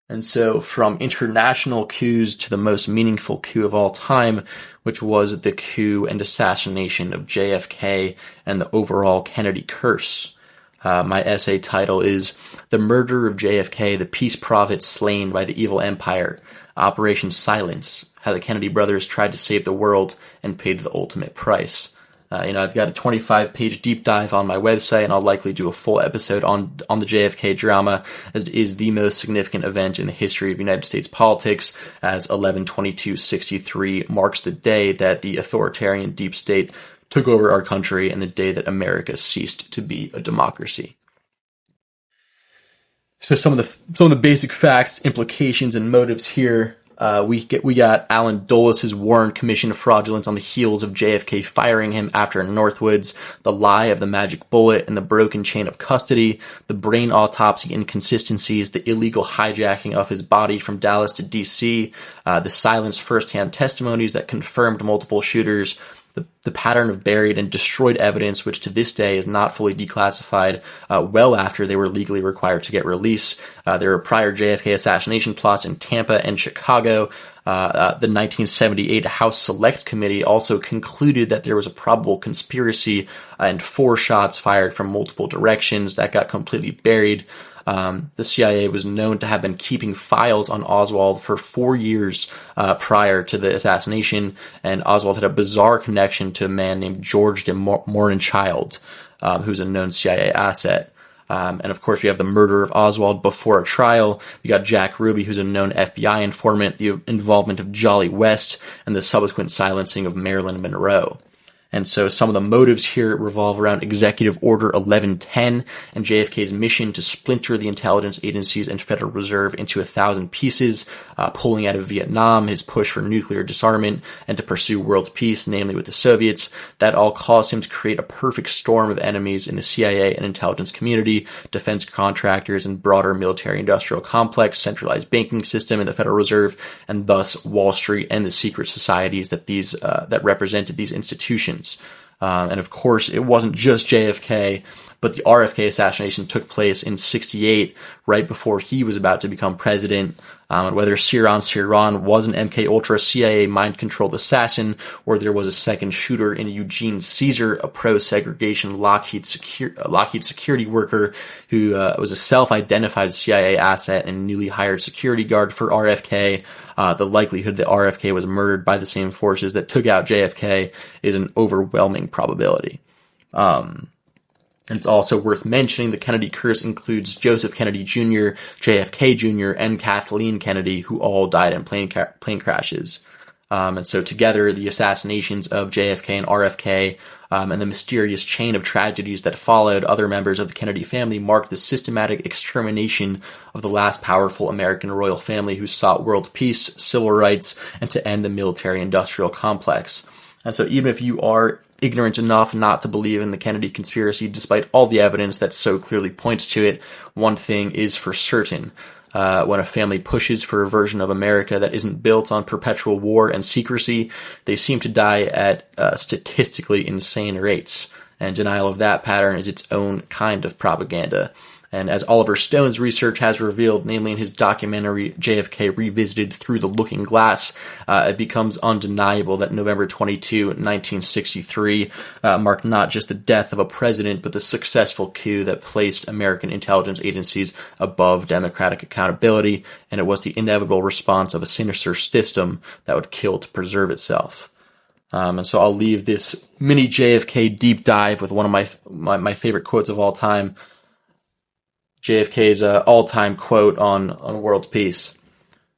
And so from international coups to the most meaningful coup of all time, which was the coup and assassination of JFK and the overall Kennedy curse. My essay title is The Murder of JFK, the Peace Prophet Slain by the Evil Empire, Operation Silence, How the Kennedy Brothers Tried to Save the World and Paid the Ultimate Price. I've got a 25-page deep dive on my website, and I'll likely do a full episode on the JFK drama, as it is the most significant event in the history of United States politics, as 11/22/63 marks the day that the authoritarian deep state took over our country and the day that America ceased to be a democracy. So some of the basic facts, implications, and motives here. We got Alan Dulles' Warren Commission of fraudulence on the heels of JFK firing him after Northwoods, the lie of the magic bullet and the broken chain of custody, the brain autopsy inconsistencies, the illegal hijacking of his body from Dallas to D.C., the silenced first-hand testimonies that confirmed multiple shooters, the pattern of buried and destroyed evidence, which to this day is not fully declassified, well after they were legally required to get released. There were prior JFK assassination plots in Tampa and Chicago. The 1978 House Select Committee also concluded that there was a probable conspiracy and 4 shots fired from multiple directions that got completely buried. The CIA was known to have been keeping files on Oswald for 4 years prior to the assassination, and Oswald had a bizarre connection to a man named George de Morinchild, who's a known CIA asset. And of course, we have the murder of Oswald before a trial. We got Jack Ruby, who's a known FBI informant, the involvement of Jolly West, and the subsequent silencing of Marilyn Monroe. And so some of the motives here revolve around Executive Order 1110 and JFK's mission to splinter the intelligence agencies and Federal Reserve into 1,000 pieces, pulling out of Vietnam, his push for nuclear disarmament, and to pursue world peace, namely with the Soviets. That all caused him to create a perfect storm of enemies in the CIA and intelligence community, defense contractors, and broader military-industrial complex, centralized banking system, and the Federal Reserve, and thus Wall Street and the secret societies that represented these institutions. And of course, it wasn't just JFK, but the RFK assassination took place in '68, right before he was about to become president. And whether Sirhan was an MK-Ultra CIA mind-controlled assassin, or there was a second shooter in Eugene Caesar, a pro-segregation Lockheed security worker who was a self-identified CIA asset and newly hired security guard for RFK, the likelihood that RFK was murdered by the same forces that took out JFK is an overwhelming probability. And it's also worth mentioning the Kennedy curse includes Joseph Kennedy Jr., JFK Jr., and Kathleen Kennedy, who all died in plane crashes. And so together, the assassinations of JFK and RFK and the mysterious chain of tragedies that followed other members of the Kennedy family marked the systematic extermination of the last powerful American royal family who sought world peace, civil rights, and to end the military-industrial complex. And so even if you are ignorant enough not to believe in the Kennedy conspiracy, despite all the evidence that so clearly points to it, one thing is for certain. When a family pushes for a version of America that isn't built on perpetual war and secrecy, they seem to die at statistically insane rates. And denial of that pattern is its own kind of propaganda. And as Oliver Stone's research has revealed, namely in his documentary JFK Revisited Through the Looking Glass, it becomes undeniable that November 22, 1963 marked not just the death of a president, but the successful coup that placed American intelligence agencies above democratic accountability, and it was the inevitable response of a sinister system that would kill to preserve itself. And so I'll leave this mini JFK deep dive with one of my favorite quotes of all time. JFK's all-time quote on world peace.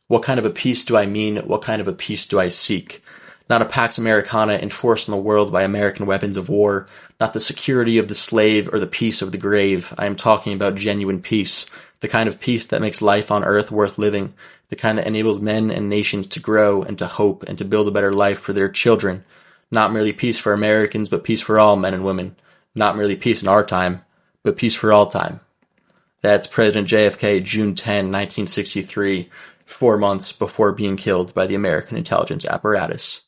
What kind of a peace do I mean? What kind of a peace do I seek? Not a Pax Americana enforced in the world by American weapons of war, not the security of the slave or the peace of the grave. I am talking about genuine peace, the kind of peace that makes life on earth worth living, the kind that enables men and nations to grow and to hope and to build a better life for their children. Not merely peace for Americans, but peace for all men and women. Not merely peace in our time, but peace for all time. That's President JFK, June 10, 1963, 4 months before being killed by the American intelligence apparatus.